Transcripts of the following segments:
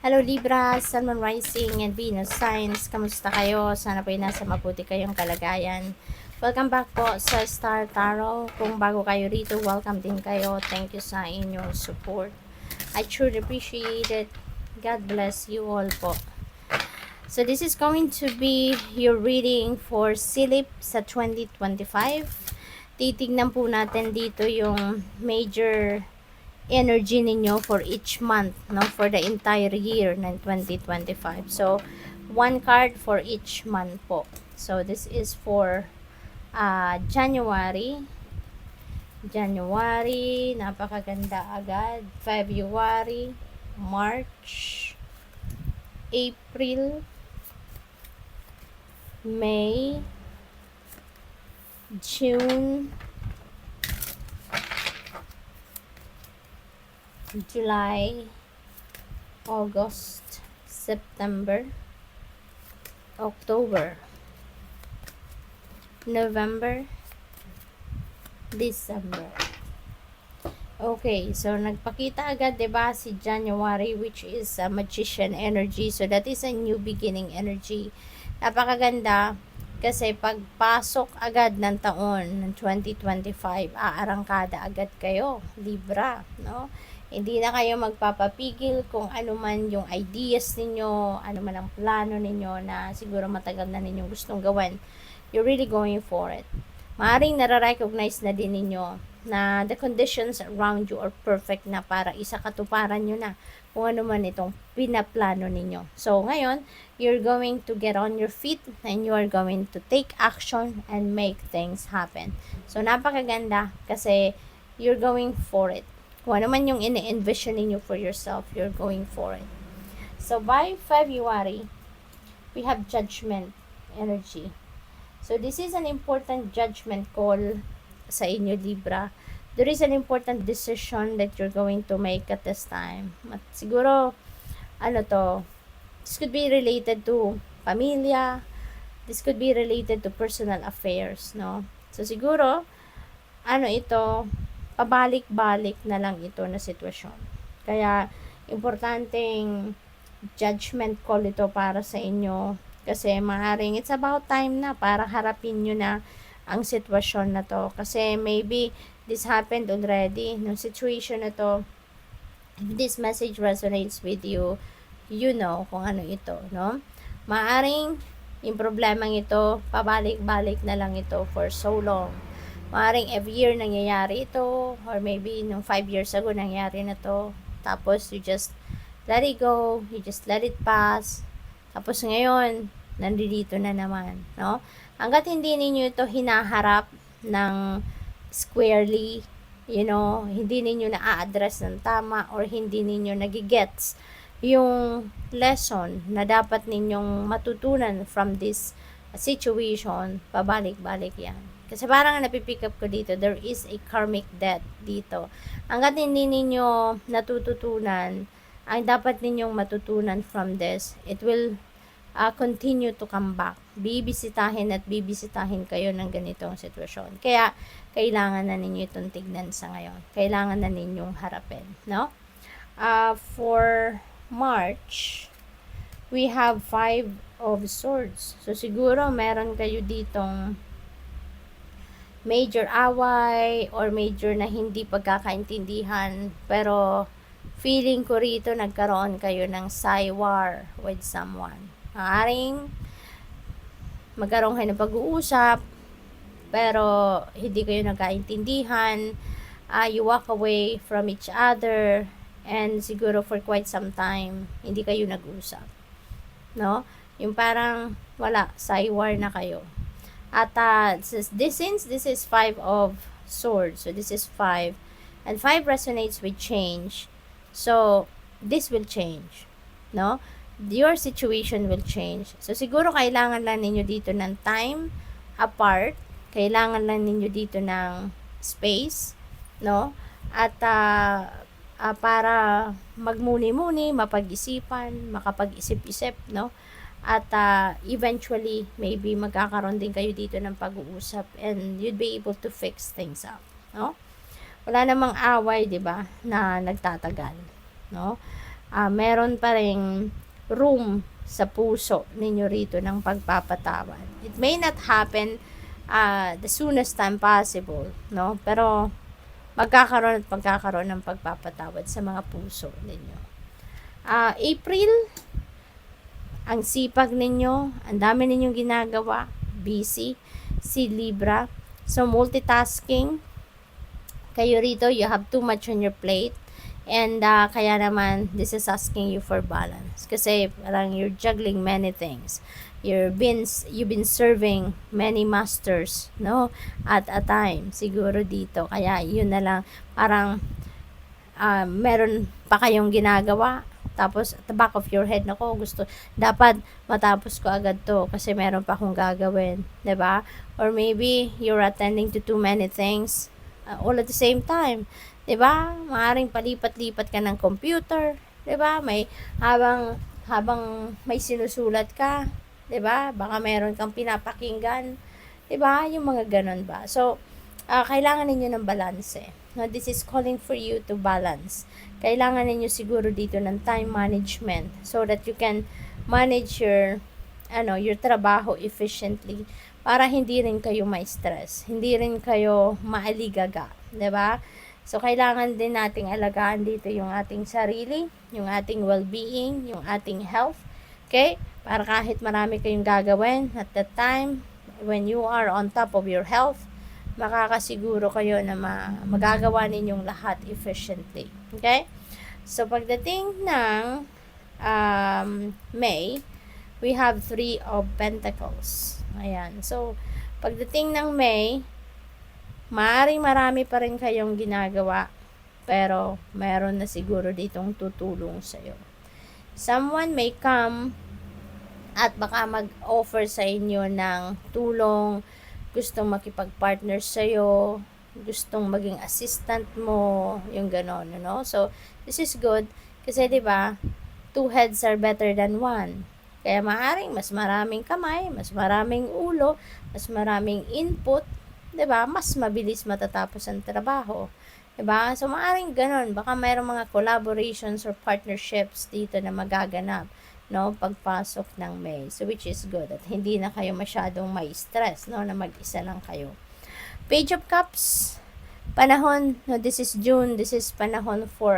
Hello Libra, Sun, Moon, Rising, and Venus Signs. Kamusta kayo? Sana po ay nasa mabuti kayong kalagayan. Welcome back po sa Star Tarot. Kung bago kayo rito, welcome din kayo. Thank you sa inyong support. I truly appreciate it. God bless you all po. So this is going to be your reading for Silip sa 2025. Titignan po natin dito yung major energy ninyo for each month, no, for the entire year ng 2025. So one card for each month po. So this is for January, napakaganda agad. February, March, April, May, June, July, August, September, October, November, December. Okay, so nagpakita agad 'di ba si January, which is a magician energy. So that is a new beginning energy. Napakaganda kasi pagpasok agad ng taon ng 2025, aarangkada agad kayo, Libra, no? Hindi na kayo magpapapigil kung ano man yung ideas ninyo, ano man ang plano ninyo na siguro matagal na ninyong gustong gawin. You're really going for it. Maaring nare-recognize na din ninyo na the conditions around you are perfect na para isakatuparan nyo na kung ano man itong pinaplano ninyo. So, ngayon, you're going to get on your feet and you are going to take action and make things happen. So, napakaganda kasi you're going for it. Kung ano man yung ine-envision ninyo for yourself, you're going for it. So, by February, we have judgment energy. So, this is an important judgment call sa inyo, Libra. There is an important decision that you're going to make at this time. At siguro, this could be related to pamilya. This could be related to personal affairs, no? So, siguro, pabalik-balik na lang ito na sitwasyon. Kaya, importanteng judgment call ito para sa inyo. Kasi maaaring it's about time na para harapin nyo na ang sitwasyon na to. Kasi maybe this happened already. No situation na to, if this message resonates with you, you know kung ano ito, no? Maaaring yung problemang ito, pabalik-balik na lang ito for so long. Maaaring every year nangyayari ito, or maybe nung 5 years ago nangyari na to. Tapos you just let it go, you just let it pass. Tapos ngayon, nandito na naman, no? Hanggat hindi ninyo ito hinaharap ng squarely, hindi ninyo na-address ng tama or hindi ninyo nagigets yung lesson na dapat ninyong matutunan from this situation, pabalik-balik yan. Kasi parang napipick up ko dito, there is a karmic debt dito. Hanggat hindi ninyo natututunan, ang dapat ninyong matutunan from this, it will continue to come back. Bibisitahin at bibisitahin kayo ng ganitong sitwasyon. Kaya, kailangan na ninyo itong tignan sa ngayon. Kailangan na ninyong harapin, no? For March, we have 5 of Swords. So, siguro, meron kayo ditong major away or major na hindi pagkakaintindihan, pero feeling ko rito nagkaroon kayo ng saywar with someone. Maaaring magkaroon kayo ng pag-uusap, pero hindi kayo nagkaintindihan. You walk away from each other, and siguro for quite some time hindi kayo nag-usap, no? Yung parang wala, saywar na kayo. At since this is 5 of Swords, so this is 5, and 5 resonates with change, so this will change, no? Your situation will change. So siguro kailangan lang ninyo dito ng time apart, kailangan lang ninyo dito ng space, no? At para magmuni-muni, mapag-isipan, makapag-isip-isip, no? At eventually, maybe magkakaroon din kayo dito ng pag-uusap and you'd be able to fix things up, no? Wala namang away, 'di ba, na nagtatagal, no? meron pa ring room sa puso ninyo rito ng pagpapatawad. It may not happen the soonest time possible, no? Pero magkakaroon ng pagpapatawad sa mga puso ninyo. April, ang sipag ninyo, ang dami ninyong ginagawa, busy, si Libra. So, multitasking, kayo rito, you have too much on your plate. And kaya naman, this is asking you for balance. Kasi parang you're juggling many things. You've been serving many masters, no? At a time, siguro dito. Kaya yun na lang, parang meron pa kayong ginagawa. Tapos, at the back of your head, nako, dapat matapos ko agad to kasi meron pa akong gagawin. 'Di ba? Or maybe, you're attending to too many things all at the same time. 'Di ba? Maaring palipat-lipat ka ng computer, 'di ba? Habang may sinusulat ka, 'di ba? Baka meron kang pinapakinggan, 'di ba? Yung mga ganun ba. So, kailangan ninyo ng balanse. No, this is calling for you to balance. Kailangan ninyo siguro dito ng time management so that you can manage your trabaho efficiently para hindi rin kayo ma-stress, hindi rin kayo maaligaga, 'di ba? So, kailangan din nating alagaan dito yung ating sarili, yung ating well-being, yung ating health, okay? Para kahit marami kayong gagawin at that time, when you are on top of your health, makakasiguro kayo na magagawa ninyong lahat efficiently. Okay? So, pagdating ng May, we have 3 of Pentacles. Ayan. So, pagdating ng May, maaaring marami pa rin kayong ginagawa, pero meron na siguro ditong tutulong sa'yo. Someone may come at baka mag-offer sa inyo ng tulong, gustong makipag-partner sa'yo, gustong maging assistant mo, yung gano'n, no? So, this is good kasi 'di ba, 2 heads are better than 1. Kaya maaring mas maraming kamay, mas maraming ulo, mas maraming input, 'di ba? Mas mabilis matatapos ang trabaho. 'Di ba? So, maaring gano'n, baka mayroong mga collaborations or partnerships dito na magaganap, no, pagpasok ng May. So, which is good. At hindi na kayo masyadong may stress, no, na mag-isa lang kayo. Page of Cups, panahon, no, this is June, this is panahon for,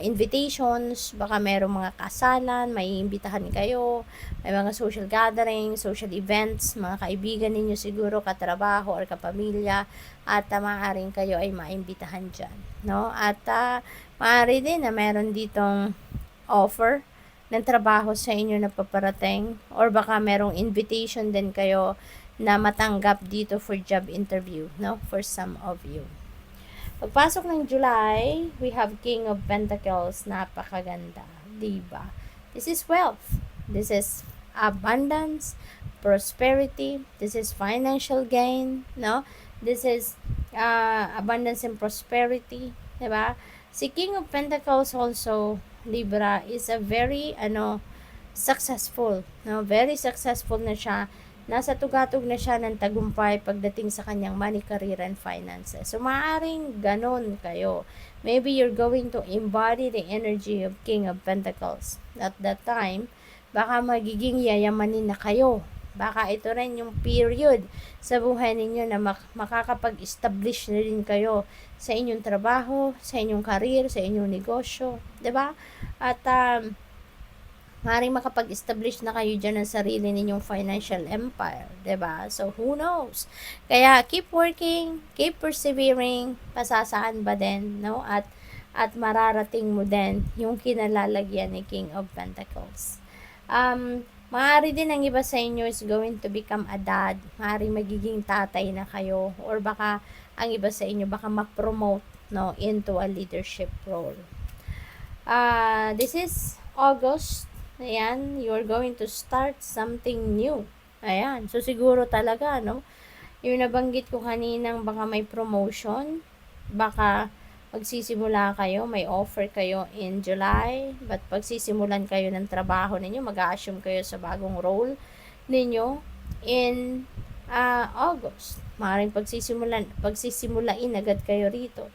invitations, baka merong mga kasalan, may imbitahan kayo, may mga social gathering, social events, mga kaibigan ninyo siguro, katrabaho or kapamilya, at maaaring kayo ay maimbitahan dyan, no? At maaari din na meron ditong offer ng trabaho sa inyo na paparating, or baka merong invitation din kayo na matanggap dito for job interview, no, for some of you. Pagpasok ng July, we have King of Pentacles, napakaganda, diba? This is wealth, this is abundance, prosperity, this is financial gain, no? This is abundance and prosperity, diba? Si King of Pentacles also, Libra, is a very successful, no? Very successful na siya. Nasa tugatog na siya ng tagumpay pagdating sa kanyang money, career, and finances. So, maaaring ganon kayo. Maybe you're going to embody the energy of King of Pentacles. At that time, baka magiging yayamanin na kayo. Baka ito rin yung period sa buhay ninyo na makakapag-establish na rin kayo sa inyong trabaho, sa inyong career, sa inyong negosyo, 'di ba? At maaaring makapag-establish na kayo dyan ng sarili ninyong financial empire, 'di ba? So, who knows? Kaya, keep working, keep persevering, pasasaan ba din, no? At mararating mo din yung kinalalagyan ni King of Pentacles. Maaari din ang iba sa inyo is going to become a dad. Maaari magiging tatay na kayo. Or baka ang iba sa inyo baka ma-promote, no, into a leadership role. This is August. Ayan, you're going to start something new. Ayan, so siguro talaga, no, yung nabanggit ko kaninang baka may promotion, baka magsisimula kayo, may offer kayo in July, but pagsisimulan kayo ng trabaho ninyo, mag-a-assume kayo sa bagong role ninyo in August. Maaaring pagsisimulain agad kayo rito.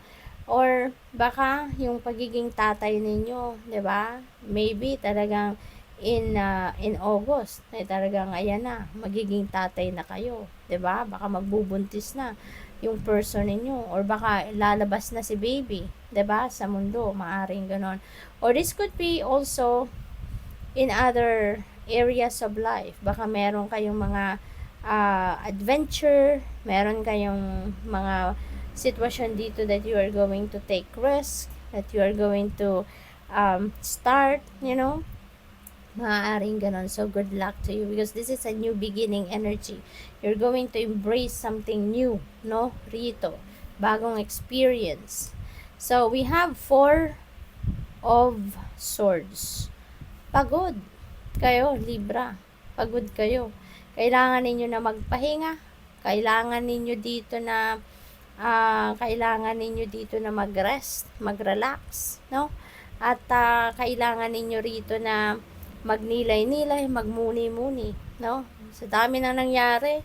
Or baka yung pagiging tatay ninyo, 'di ba? Maybe talagang in August ay talagang ayan na, magiging tatay na kayo, 'di ba? Baka magbubuntis na yung person ninyo or baka lalabas na si baby, 'di ba? Sa mundo, maaring ganon. Or this could be also in other areas of life. Baka meron kayong mga adventure, meron kayong mga sitwasyon dito that you are going to take risk, that you are going to start, maaaring ganon. So, good luck to you because this is a new beginning energy. You're going to embrace something new, no? Rito. Bagong experience. So, we have 4 of Swords. Pagod kayo, Libra. Pagod kayo. Kailangan ninyo na magpahinga. Kailangan ninyo dito na mag-rest, mag-relax, no? At kailangan ninyo rito na magnilay-nilay, magmuni-muni, no? Sa dami nang nangyari,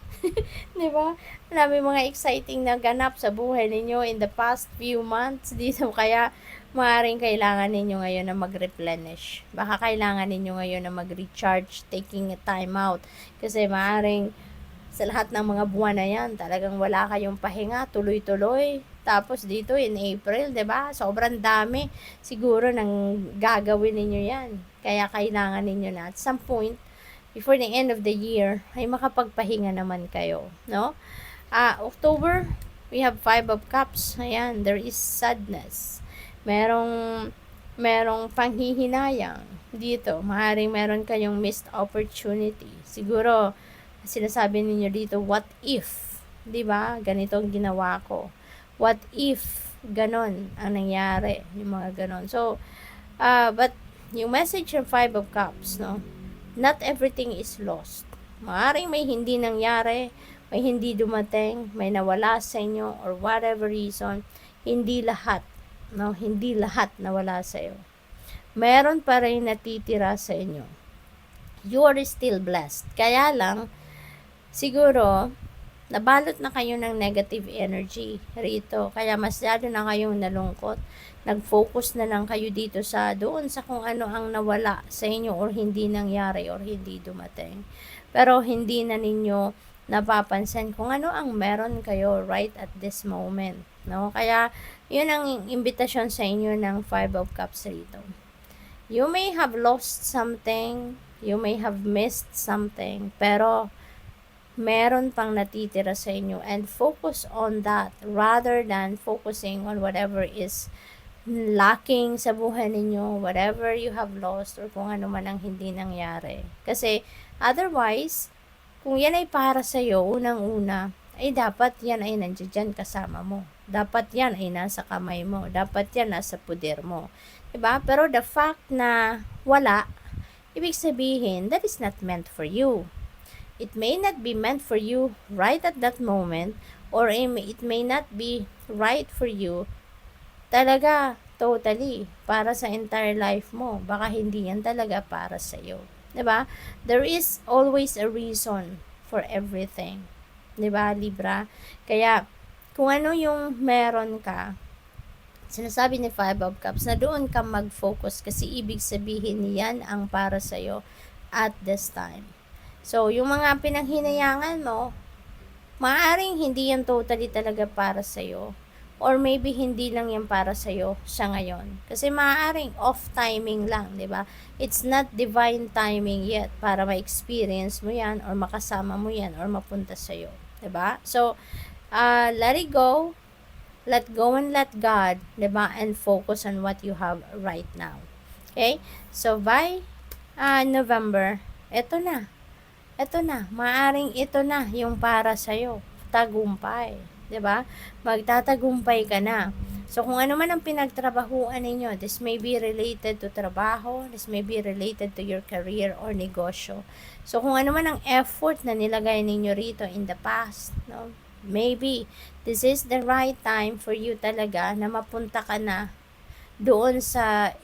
'di ba? Marami mga exciting na ganap sa buhay ninyo in the past few months dito, kaya maaaring kailangan ninyo ngayon na mag-replenish. Baka kailangan ninyo ngayon na mag-recharge, taking a time out. Kasi maaaring sa lahat ng mga buwan na yan, talagang wala kayong pahinga, tuloy-tuloy. Tapos dito in April, 'di ba? Sobrang dami siguro nang gagawin ninyo 'yan. Kaya kailangan ninyo na at some point before the end of the year ay makapagpahinga naman kayo, no? October, we have 5 of Cups. Ayan, there is sadness. Merong panghihinayang dito. Maaaring meron kayong missed opportunity. Siguro sinasabi ninyo dito, what if, 'di ba? Ganito ang ginawa ko. What if ganon ang nangyari, yung mga ganon. So, but yung message ng 5 of Cups, no? Not everything is lost. Maaaring may hindi nangyari, may hindi dumating, may nawala sa inyo or whatever reason, hindi lahat, no? Hindi lahat nawala sa iyo. Meron pa rin natitira sa inyo. You are still blessed. Kaya lang siguro nabalot na kayo ng negative energy rito. Kaya masyado na kayong nalungkot. Nag-focus na lang kayo dito doon sa kung ano ang nawala sa inyo or hindi nangyari or hindi dumating. Pero hindi na ninyo napapansin kung ano ang meron kayo right at this moment. No? Kaya yun ang imbitasyon sa inyo ng 5 of Cups rito. You may have lost something, you may have missed something, pero meron pang natitira sa inyo, and focus on that rather than focusing on whatever is lacking sa buhay ninyo, whatever you have lost or kung ano man ang hindi nangyari. Kasi otherwise, kung yan ay para sa iyo unang-una, ay dapat yan ay nandiyan kasama mo. Dapat yan ay nasa kamay mo. Dapat yan nasa puder mo. Diba? Pero the fact na wala, ibig sabihin, that is not meant for you. It may not be meant for you right at that moment, or it may not be right for you talaga, totally, para sa entire life mo. Baka hindi yan talaga para sa iyo. 'Di ba? There is always a reason for everything. 'Di ba, Libra? Kaya, kung ano yung meron ka, sinasabi ni 5 of Cups na doon ka mag-focus kasi ibig sabihin yan ang para sa iyo at this time. So, yung mga pinanghinayangan mo, maaaring hindi yan totally talaga para sa'yo. Or maybe hindi lang yan para sa'yo sa ngayon. Kasi maaaring off timing lang, di ba? It's not divine timing yet para ma-experience mo yan or makasama mo yan or mapunta sa'yo. Di ba? So, let it go. Let go and let God, di ba? And focus on what you have right now. Okay? So, by November, eto na, maaring ito na yung para sa'yo. Tagumpay. 'Di ba? Magtatagumpay ka na. So, kung ano man ang pinagtrabahuan ninyo, this may be related to trabaho, this may be related to your career or negosyo. So, kung ano man ang effort na nilagay ninyo rito in the past, no? Maybe, this is the right time for you talaga na mapunta ka na doon sa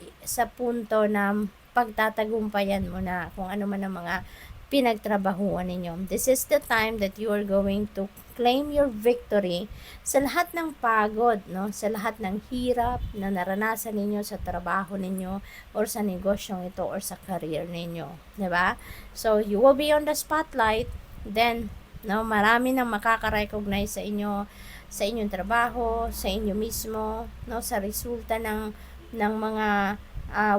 punto na pagtatagumpayan mo na kung ano man ang mga pinagtrabahuan ninyo. This is the time that you are going to claim your victory sa lahat ng pagod, no? Sa lahat ng hirap na naranasan ninyo sa trabaho ninyo or sa negosyong ito or sa career ninyo, 'di ba? So you will be on the spotlight, then no, marami nang makaka-recognize sa inyo, sa inyong trabaho, sa inyo mismo, no, sa resulta ng mga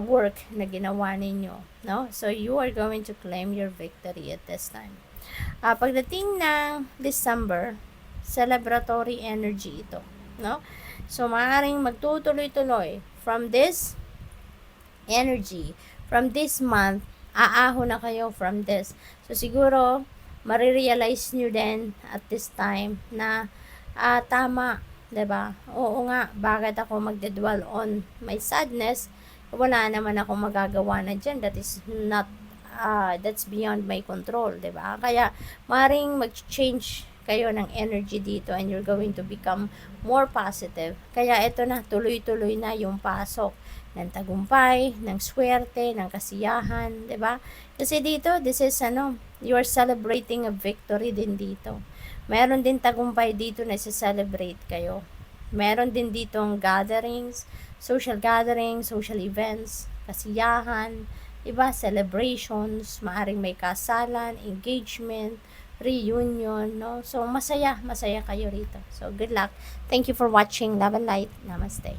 work na ginawa ninyo, no? So you are going to claim your victory at this time. Pagdating ng December, celebratory energy ito, no? So maaring magtutuloy-tuloy from this energy, from this month, aahon na kayo from this. So siguro marirealize nyo din at this time na tama, 'di ba? Oo nga, bakit ako magdedwell on my sadness? Wala naman akong magagawa na dyan. That is not that's beyond my control, 'di ba? Kaya maring mag-change kayo ng energy dito and you're going to become more positive. Kaya ito na, tuloy-tuloy na yung pasok ng tagumpay, ng swerte, ng kasiyahan, 'di ba? Kasi dito, this is you are celebrating a victory din dito. Meron din tagumpay dito na i-celebrate kayo. Meron din ditong gatherings, social events, kasiyahan, iba, celebrations, maaring may kasalan, engagement, reunion, no? So, masaya kayo rito. So, good luck. Thank you for watching. Love and light. Namaste.